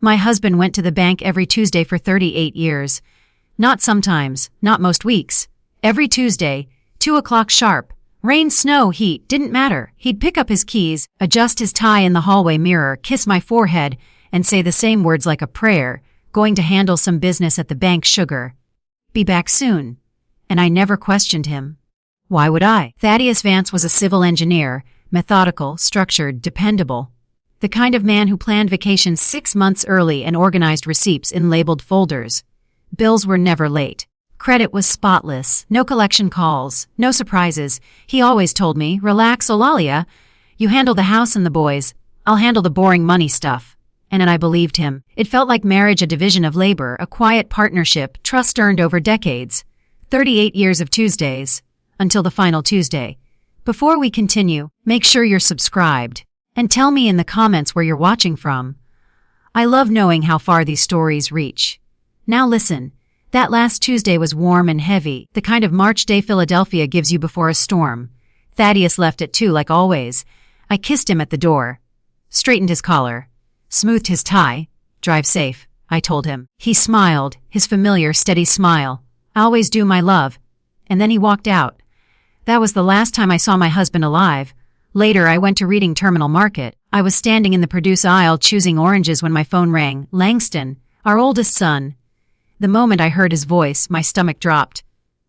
My husband went to the bank every Tuesday for 38 years. Not sometimes, not most weeks. Every Tuesday, 2 o'clock sharp. Rain, snow, heat, didn't matter. He'd pick up his keys, adjust his tie in the hallway mirror, kiss my forehead, and say the same words like a prayer, going to handle some business at the bank, sugar. Be back soon. And I never questioned him. Why would I? Thaddeus Vance was a civil engineer, methodical, structured, dependable. The kind of man who planned vacations 6 months early and organized receipts in labeled folders. Bills were never late. Credit was spotless, no collection calls, no surprises. He always told me, relax, Eulalia. You handle the house and the boys. I'll handle the boring money stuff. And I believed him. It felt like marriage, a division of labor, a quiet partnership, trust earned over decades. 38 years of Tuesdays. Until the final Tuesday. Before we continue, make sure you're subscribed. And tell me in the comments where you're watching from. I love knowing how far these stories reach. Now listen. That last Tuesday was warm and heavy, the kind of March day Philadelphia gives you before a storm. Thaddeus left at 2 like always. I kissed him at the door. Straightened his collar. Smoothed his tie. Drive safe, I told him. He smiled, his familiar steady smile. I always do, my love. And then he walked out. That was the last time I saw my husband alive. Later I went to Reading Terminal Market. I was standing in the produce aisle choosing oranges when my phone rang. Langston, our oldest son. The moment I heard his voice, my stomach dropped.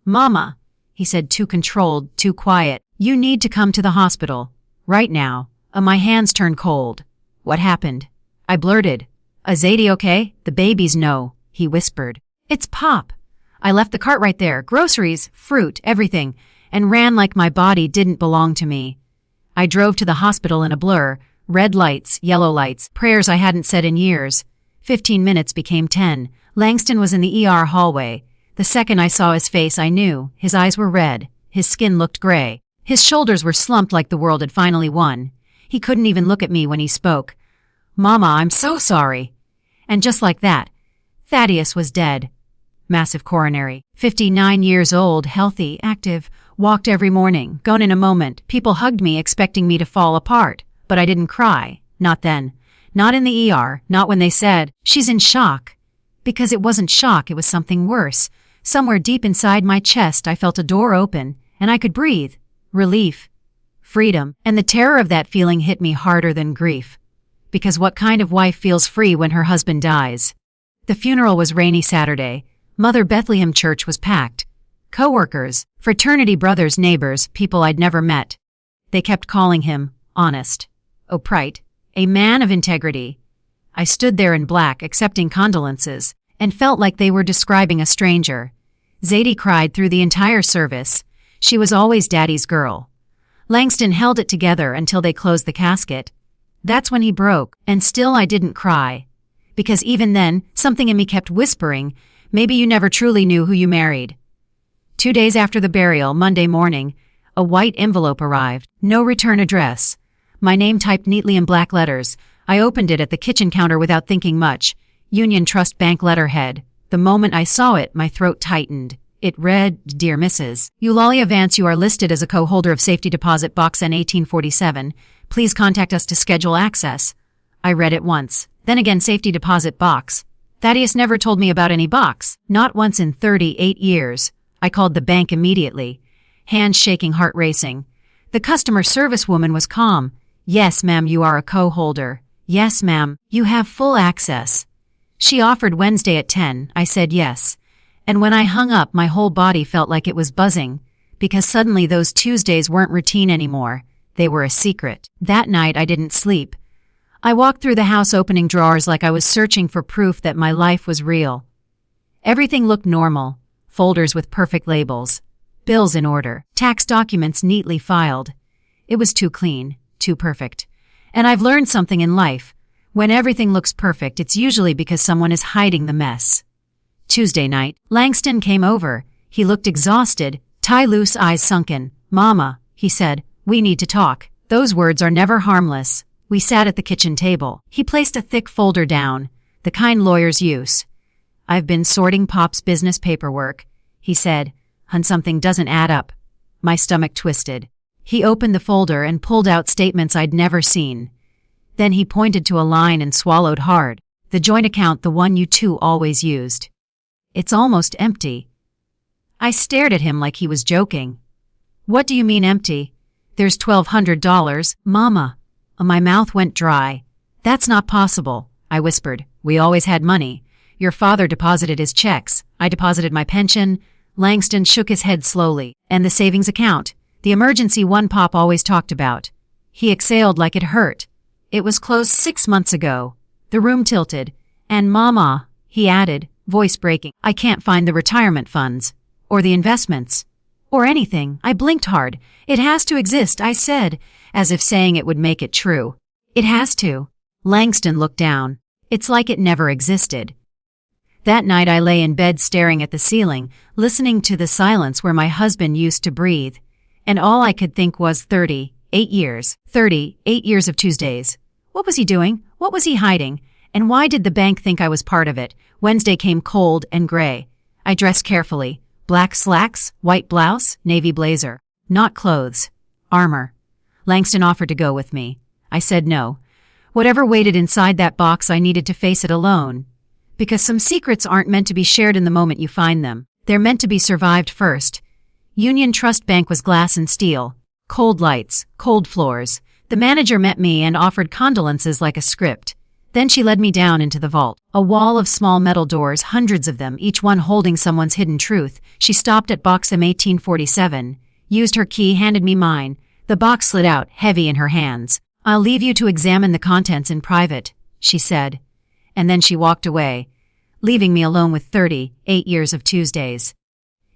Mama, he said, too controlled, too quiet. You need to come to the hospital. Right now. My hands turned cold. What happened? I blurted. Is Zadie okay? The baby's no, he whispered. It's Pop. I left the cart right there, groceries, fruit, everything, and ran like my body didn't belong to me. I drove to the hospital in a blur, red lights, yellow lights, prayers I hadn't said in years. 15 minutes became 10. Langston was in the ER hallway. The second I saw his face, I knew. His eyes were red. His skin looked gray. His shoulders were slumped like the world had finally won. He couldn't even look at me when he spoke. Mama, I'm so sorry. And just like that, Thaddeus was dead. Massive coronary. 59 years old, healthy, active, walked every morning, gone in a moment. People hugged me, expecting me to fall apart. But I didn't cry. Not then. Not in the ER. Not when they said, she's in shock. Because it wasn't shock, it was something worse. Somewhere deep inside my chest, I felt a door open, and I could breathe. Relief. Freedom. And the terror of that feeling hit me harder than grief. Because what kind of wife feels free when her husband dies? The funeral was rainy Saturday. Mother Bethlehem Church was packed. Co-workers, fraternity brothers, neighbors, people I'd never met. They kept calling him honest, upright, a man of integrity. I stood there in black, accepting condolences, and felt like they were describing a stranger. Zadie cried through the entire service. She was always Daddy's girl. Langston held it together until they closed the casket. That's when he broke, and still I didn't cry. Because even then, something in me kept whispering, maybe you never truly knew who you married. 2 days after the burial, Monday morning, a white envelope arrived. No return address. My name typed neatly in black letters. I opened it at the kitchen counter without thinking much. Union Trust Bank letterhead. The moment I saw it, my throat tightened. It read, Dear Mrs. Eulalia Vance, you are listed as a co-holder of Safety Deposit Box N1847. Please contact us to schedule access. I read it once. Then again, Safety Deposit Box. Thaddeus never told me about any box. Not once in 38 years. I called the bank immediately. Hands shaking, heart racing. The customer service woman was calm. Yes, ma'am, you are a co-holder. Yes, ma'am, you have full access. She offered Wednesday at 10. I said yes. And when I hung up, my whole body felt like it was buzzing, because suddenly those Tuesdays weren't routine anymore. They were a secret. That night, I didn't sleep. I walked through the house opening drawers like I was searching for proof that my life was real. Everything looked normal. Folders with perfect labels. Bills in order. Tax documents neatly filed. It was too clean, too perfect. And I've learned something in life. When everything looks perfect, it's usually because someone is hiding the mess. Tuesday night, Langston came over. He looked exhausted, tie loose, eyes sunken. Mama, he said, we need to talk. Those words are never harmless. We sat at the kitchen table. He placed a thick folder down, the kind lawyers use. I've been sorting Pop's business paperwork, he said. Hun, something doesn't add up. My stomach twisted. He opened the folder and pulled out statements I'd never seen. Then he pointed to a line and swallowed hard. The joint account, the one you two always used. It's almost empty. I stared at him like he was joking. What do you mean empty? There's $1,200, Mama. My mouth went dry. That's not possible, I whispered. We always had money. Your father deposited his checks. I deposited my pension. Langston shook his head slowly. And the savings account. The emergency one Pop always talked about. He exhaled like it hurt. It was closed 6 months ago. The room tilted. And Mama, he added, voice breaking, I can't find the retirement funds. Or the investments. Or anything. I blinked hard. It has to exist, I said, as if saying it would make it true. It has to. Langston looked down. It's like it never existed. That night I lay in bed staring at the ceiling, listening to the silence where my husband used to breathe. And all I could think was 38 years. 38 years of Tuesdays. What was he doing? What was he hiding? And why did the bank think I was part of it? Wednesday came cold and gray. I dressed carefully. Black slacks, white blouse, navy blazer. Not clothes. Armor. Langston offered to go with me. I said no. Whatever waited inside that box, I needed to face it alone. Because some secrets aren't meant to be shared in the moment you find them. They're meant to be survived first. Union Trust Bank was glass and steel. Cold lights, cold floors. The manager met me and offered condolences like a script. Then she led me down into the vault. A wall of small metal doors, hundreds of them, each one holding someone's hidden truth. She stopped at box M1847, used her key, handed me mine. The box slid out, heavy in her hands. I'll leave you to examine the contents in private, she said. And then she walked away, leaving me alone with 38 years of Tuesdays.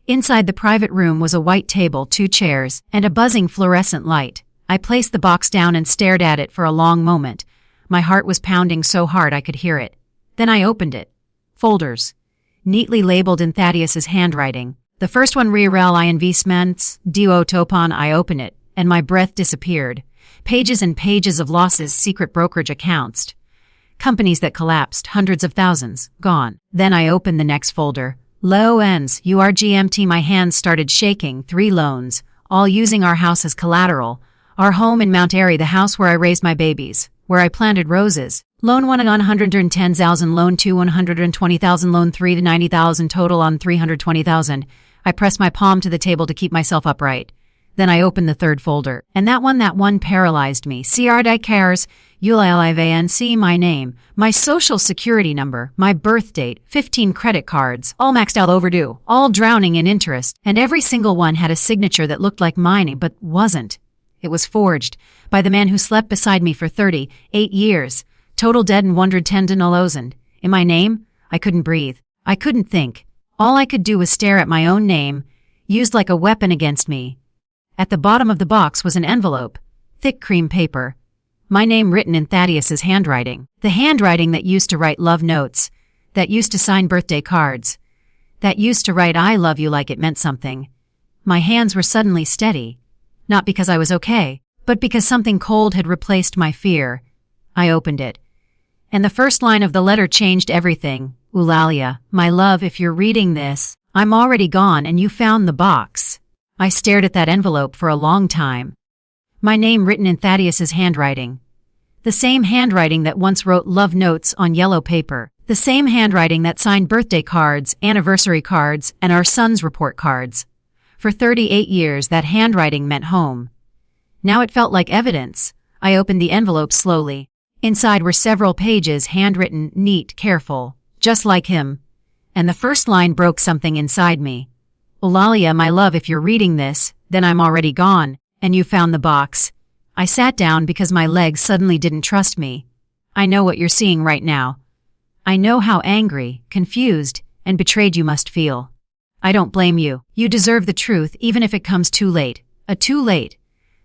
Inside the private room was a white table, 2 chairs, and a buzzing fluorescent light. I placed the box down and stared at it for a long moment. My heart was pounding so hard I could hear it. Then I opened it. Folders. Neatly labeled in Thaddeus's handwriting. The first one, Real Investments, Duo Topon. I opened it, and my breath disappeared. Pages and pages of losses, secret brokerage accounts. Companies that collapsed, hundreds of thousands, gone. Then I opened the next folder. Loans, URGMT. My hands started shaking. 3 loans, all using our house as collateral. Our home in Mount Airy, the house where I raised my babies, where I planted roses. Loan 1 on 110,000, loan 2 120,000, loan 3 to 90,000, total on 320,000. I pressed my palm to the table to keep myself upright. Then I opened the 3rd folder, and that one paralyzed me. CRD cares, ULIVANC, my name, my social security number, my birth date, 15 credit cards, all maxed out, overdue, all drowning in interest, and every single one had a signature that looked like mine, but wasn't. It was forged by the man who slept beside me for 38 years. Total dead and 110,000. In my name, I couldn't breathe. I couldn't think. All I could do was stare at my own name, used like a weapon against me. At the bottom of the box was an envelope, thick cream paper. My name written in Thaddeus's handwriting. The handwriting that used to write love notes, that used to sign birthday cards, that used to write I love you like it meant something. My hands were suddenly steady. Not because I was okay, but because something cold had replaced my fear. I opened it. And the first line of the letter changed everything. Eulalia, my love, if you're reading this, I'm already gone and you found the box. I stared at that envelope for a long time. My name written in Thaddeus's handwriting. The same handwriting that once wrote love notes on yellow paper. The same handwriting that signed birthday cards, anniversary cards, and our son's report cards. For 38 years, that handwriting meant home. Now it felt like evidence. I opened the envelope slowly. Inside were several pages, handwritten, neat, careful, just like him. And the first line broke something inside me. Eulalia, my love, if you're reading this, then I'm already gone, and you found the box. I sat down because my legs suddenly didn't trust me. I know what you're seeing right now. I know how angry, confused, and betrayed you must feel. I don't blame you. You deserve the truth, even if it comes too late. Too late.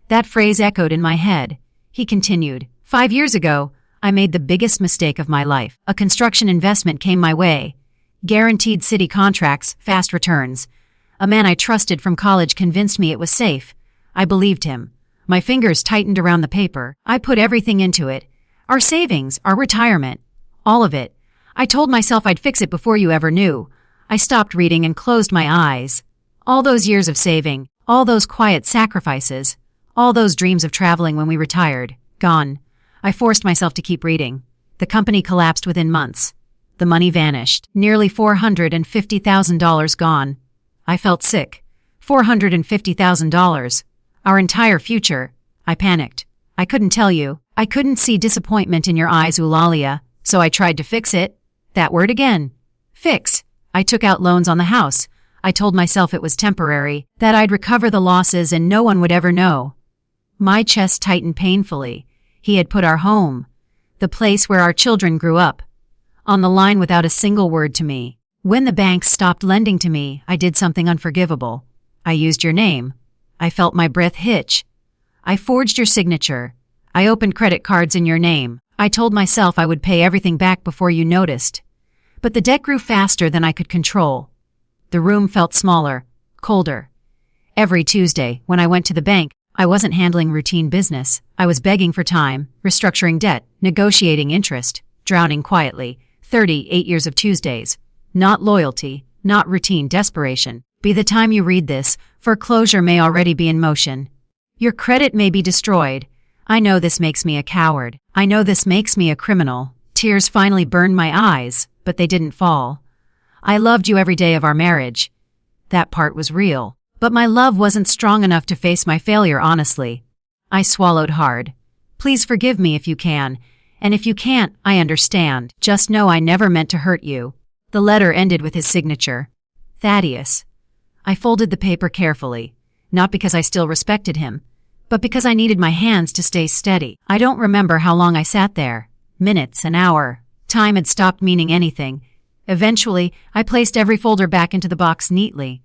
That phrase echoed in my head. He continued, 5 years ago, I made the biggest mistake of my life. A construction investment came my way. Guaranteed city contracts, fast returns. A man I trusted from college convinced me it was safe. I believed him. My fingers tightened around the paper. I put everything into it. Our savings, our retirement. All of it. I told myself I'd fix it before you ever knew. I stopped reading and closed my eyes. All those years of saving, all those quiet sacrifices, all those dreams of traveling when we retired, gone. I forced myself to keep reading. The company collapsed within months. The money vanished. Nearly $450,000 gone. I felt sick. $450,000. Our entire future. I panicked. I couldn't tell you. I couldn't see disappointment in your eyes, Eulalia, so I tried to fix it. That word again. Fix. I took out loans on the house. I told myself it was temporary, that I'd recover the losses and no one would ever know. My chest tightened painfully. He had put our home, the place where our children grew up, on the line without a single word to me. When the banks stopped lending to me, I did something unforgivable. I used your name. I felt my breath hitch. I forged your signature. I opened credit cards in your name. I told myself I would pay everything back before you noticed. But the debt grew faster than I could control. The room felt smaller, colder. Every Tuesday, when I went to the bank, I wasn't handling routine business. I was begging for time, restructuring debt, negotiating interest, drowning quietly. 38 years of Tuesdays. Not loyalty, not routine desperation. By the time you read this, foreclosure may already be in motion. Your credit may be destroyed. I know this makes me a coward. I know this makes me a criminal. Tears finally burned my eyes, but they didn't fall. I loved you every day of our marriage. That part was real. But my love wasn't strong enough to face my failure honestly. I swallowed hard. Please forgive me if you can. And if you can't, I understand. Just know I never meant to hurt you. The letter ended with his signature. Thaddeus. I folded the paper carefully, not because I still respected him, but because I needed my hands to stay steady. I don't remember how long I sat there. Minutes, an hour. Time had stopped meaning anything. Eventually, I placed every folder back into the box neatly,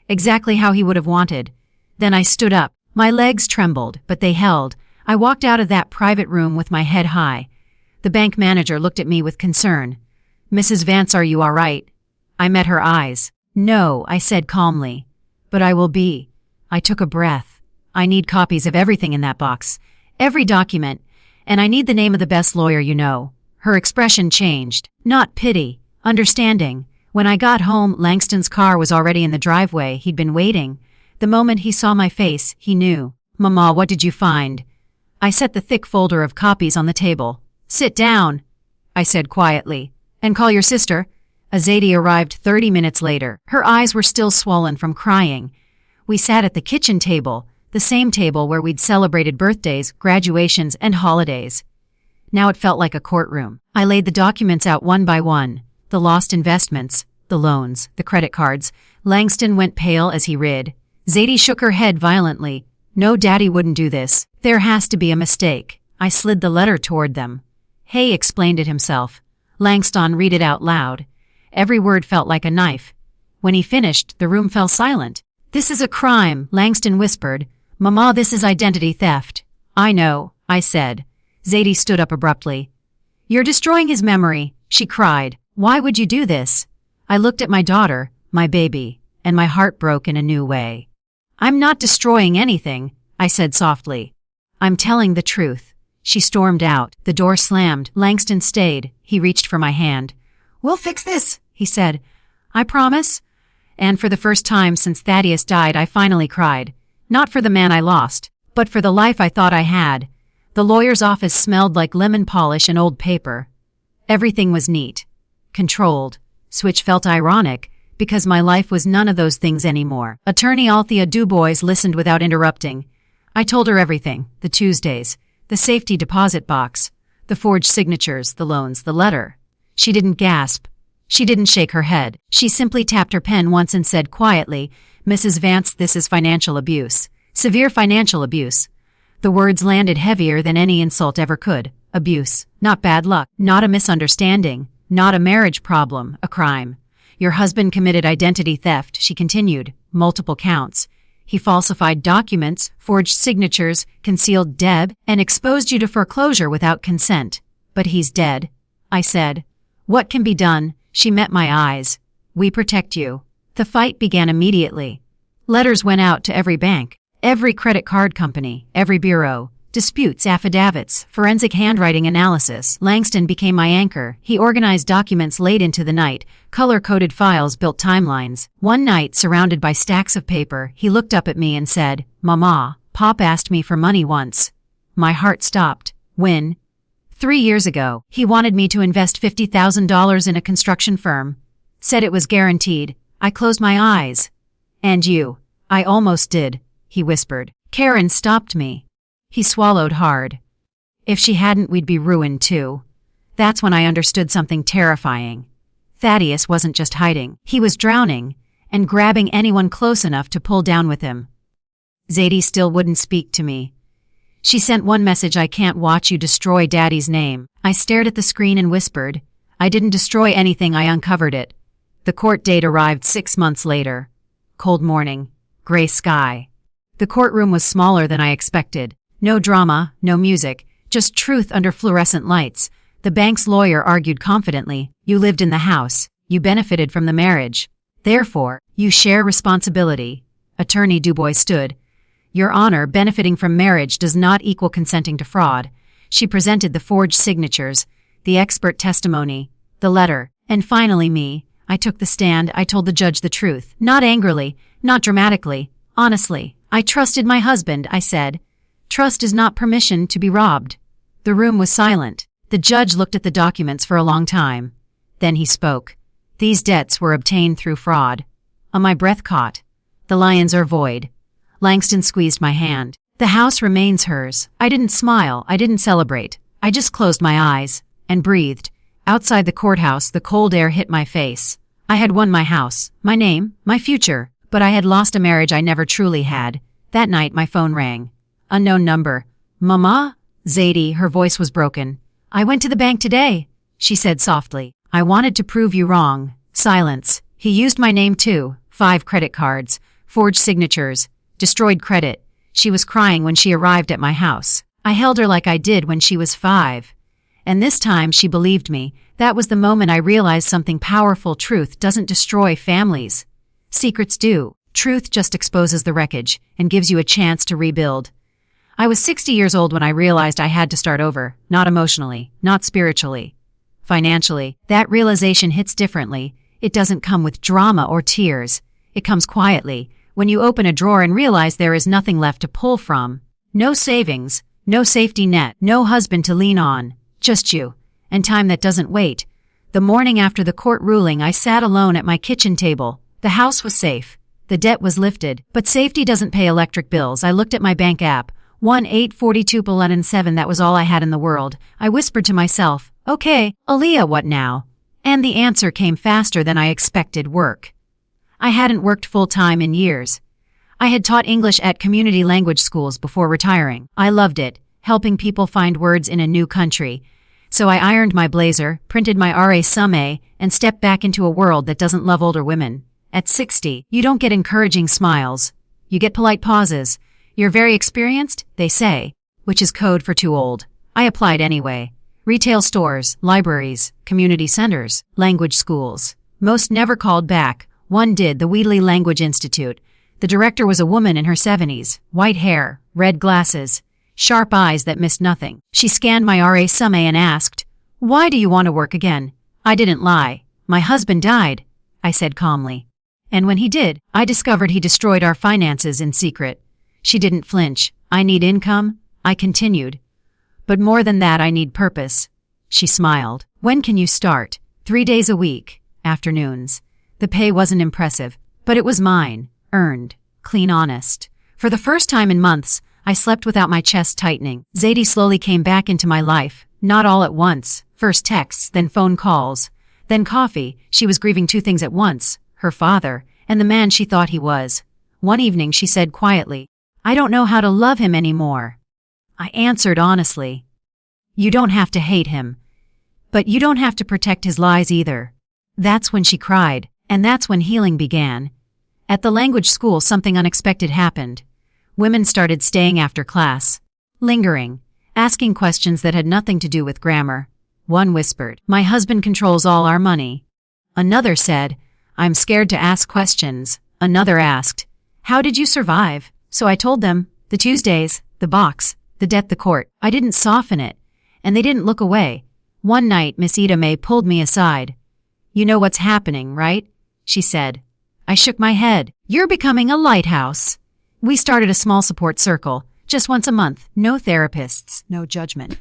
exactly how he would have wanted. Then I stood up. My legs trembled, but they held. I walked out of that private room with my head high. The bank manager looked at me with concern. Mrs. Vance, are you all right? I met her eyes. No, I said calmly. But I will be. I took a breath. I need copies of everything in that box. Every document. And I need the name of the best lawyer you know. Her expression changed. Not pity. Understanding. When I got home, Langston's car was already in the driveway. He'd been waiting. The moment he saw my face, he knew. Mama, what did you find? I set the thick folder of copies on the table. Sit down, I said quietly. And call your sister. Azadi arrived 30 minutes later. Her eyes were still swollen from crying. We sat at the kitchen table, the same table where we'd celebrated birthdays, graduations, and holidays. Now it felt like a courtroom. I laid the documents out one by one. The lost investments, the loans, the credit cards. Langston went pale as he read. Zadie shook her head violently. No, Daddy wouldn't do this. There has to be a mistake. I slid the letter toward them. Hay explained it himself. Langston read it out loud. Every word felt like a knife. When he finished, the room fell silent. This is a crime, Langston whispered. Mama, this is identity theft. I know, I said. Zadie stood up abruptly. You're destroying his memory, she cried. Why would you do this? I looked at my daughter, my baby, and my heart broke in a new way. I'm not destroying anything, I said softly. I'm telling the truth. She stormed out. The door slammed. Langston stayed. He reached for my hand. We'll fix this, he said. I promise. And for the first time since Thaddeus died, I finally cried. Not for the man I lost, but for the life I thought I had. The lawyer's office smelled like lemon polish and old paper. Everything was neat, controlled, which felt ironic, because my life was none of those things anymore. Attorney Althea Dubois listened without interrupting. I told her everything, the Tuesdays, the safety deposit box, the forged signatures, the loans, the letter. She didn't gasp. She didn't shake her head. She simply tapped her pen once and said quietly, Mrs. Vance, this is financial abuse. Severe financial abuse. The words landed heavier than any insult ever could. Abuse. Not bad luck. Not a misunderstanding. Not a marriage problem. A crime. Your husband committed identity theft, she continued. Multiple counts. He falsified documents, forged signatures, concealed debt, and exposed you to foreclosure without consent. But he's dead, I said. What can be done? She met my eyes. We protect you. The fight began immediately. Letters went out to every bank, every credit card company, every bureau. Disputes, affidavits, forensic handwriting analysis. Langston became my anchor. He organized documents late into the night. Color-coded files built timelines. One night, surrounded by stacks of paper, he looked up at me and said, Mama, Pop asked me for money once. My heart stopped. When? 3 years ago, he wanted me to invest $50,000 in a construction firm. Said it was guaranteed. I closed my eyes. And you. I almost did, he whispered. Karen stopped me. He swallowed hard. If she hadn't, we'd be ruined too. That's when I understood something terrifying. Thaddeus wasn't just hiding. He was drowning and grabbing anyone close enough to pull down with him. Zadie still wouldn't speak to me. She sent one message: I can't watch you destroy Daddy's name. I stared at the screen and whispered, I didn't destroy anything, I uncovered it. The court date arrived 6 months later. Cold morning. Gray sky. The courtroom was smaller than I expected. No drama, no music, just truth under fluorescent lights. The bank's lawyer argued confidently, you lived in the house, you benefited from the marriage. Therefore, you share responsibility. Attorney Dubois stood. Your Honor, benefiting from marriage does not equal consenting to fraud. She presented the forged signatures, the expert testimony, the letter, and finally me. I took the stand. I told the judge the truth. Not angrily, not dramatically, honestly. I trusted my husband, I said. Trust is not permission to be robbed. The room was silent. The judge looked at the documents for a long time. Then he spoke. These debts were obtained through fraud. My breath caught. The lions are void. Langston squeezed my hand. The house remains hers. I didn't smile. I didn't celebrate. I just closed my eyes and breathed. Outside the courthouse, the cold air hit my face. I had won my house, my name, my future, but I had lost a marriage I never truly had. That night, my phone rang. Unknown number. Mama? Zadie, her voice was broken. I went to the bank today, she said softly. I wanted to prove you wrong. Silence. He used my name too. 5 credit cards. Forged signatures. Destroyed credit. She was crying when she arrived at my house. I held her like I did when she was 5. And this time she believed me. That was the moment I realized something powerful. Truth doesn't destroy families. Secrets do. Truth just exposes the wreckage and gives you a chance to rebuild. I was 60 years old when I realized I had to start over. Not emotionally, not spiritually. Financially, that realization hits differently. It doesn't come with drama or tears. It comes quietly, when you open a drawer and realize there is nothing left to pull from. No savings, no safety net, no husband to lean on. Just you, and time that doesn't wait. The morning after the court ruling, I sat alone at my kitchen table. The house was safe. The debt was lifted, but safety doesn't pay electric bills. I looked at my bank app. 1-842-11-7, that was all I had in the world. I whispered to myself, okay, Aaliyah, what now? And the answer came faster than I expected: work. I hadn't worked full-time in years. I had taught English at community language schools before retiring. I loved it, helping people find words in a new country. So I ironed my blazer, printed my resume, and stepped back into a world that doesn't love older women. At 60, you don't get encouraging smiles. You get polite pauses. You're very experienced, they say, which is code for too old. I applied anyway. Retail stores, libraries, community centers, language schools. Most never called back. One did, the Wheatley Language Institute. The director was a woman in her 70s, white hair, red glasses, sharp eyes that missed nothing. She scanned my resume and asked, "Why do you want to work again?" I didn't lie. My husband died, I said calmly. And when he did, I discovered he destroyed our finances in secret. She didn't flinch. I need income, I continued. But more than that, I need purpose. She smiled. When can you start? 3 days a week, afternoons. The pay wasn't impressive, but it was mine, earned, clean, honest. For the first time in months, I slept without my chest tightening. Zadie slowly came back into my life, not all at once. First texts, then phone calls, then coffee. She was grieving 2 things at once: her father and the man she thought he was. One evening she said quietly, "I don't know how to love him anymore." I answered honestly, "You don't have to hate him, but you don't have to protect his lies either." That's when she cried, and that's when healing began. At the language school, something unexpected happened. Women started staying after class, lingering, asking questions that had nothing to do with grammar. One whispered, "My husband controls all our money." Another said, "I'm scared to ask questions." Another asked, "How did you survive?" So I told them, the Tuesdays, the box, the debt, the court. I didn't soften it, and they didn't look away. One night, Miss Ida May pulled me aside. "You know what's happening, right?" she said. I shook my head. "You're becoming a lighthouse." We started a small support circle, just once a month, no therapists, no judgment.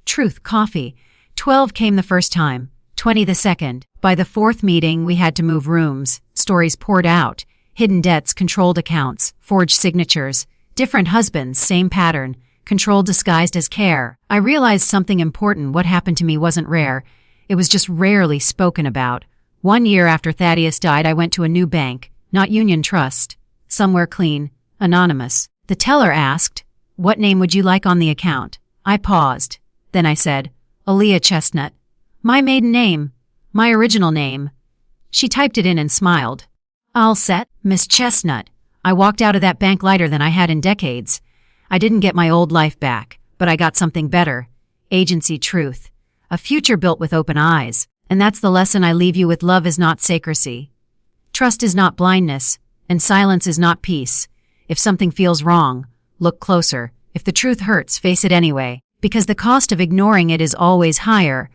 Truth, coffee. 12 came the first time, 20 the second. By the fourth meeting, we had to move rooms. Stories poured out. Hidden debts, controlled accounts, forged signatures. Different husbands, same pattern. Control disguised as care. I realized something important. What happened to me wasn't rare. It was just rarely spoken about. 1 year after Thaddeus died, I went to a new bank, not Union Trust. Somewhere clean, anonymous. The teller asked, "What name would you like on the account?" I paused. Then I said, "Aaliyah Chestnut." My maiden name. My original name. She typed it in and smiled. "All set, Miss Chestnut." I walked out of that bank lighter than I had in decades. I didn't get my old life back, but I got something better. Agency truth. A future built with open eyes. And that's the lesson I leave you with. Love is not secrecy. Trust is not blindness. And silence is not peace. If something feels wrong, look closer. If the truth hurts, face it anyway. Because the cost of ignoring it is always higher.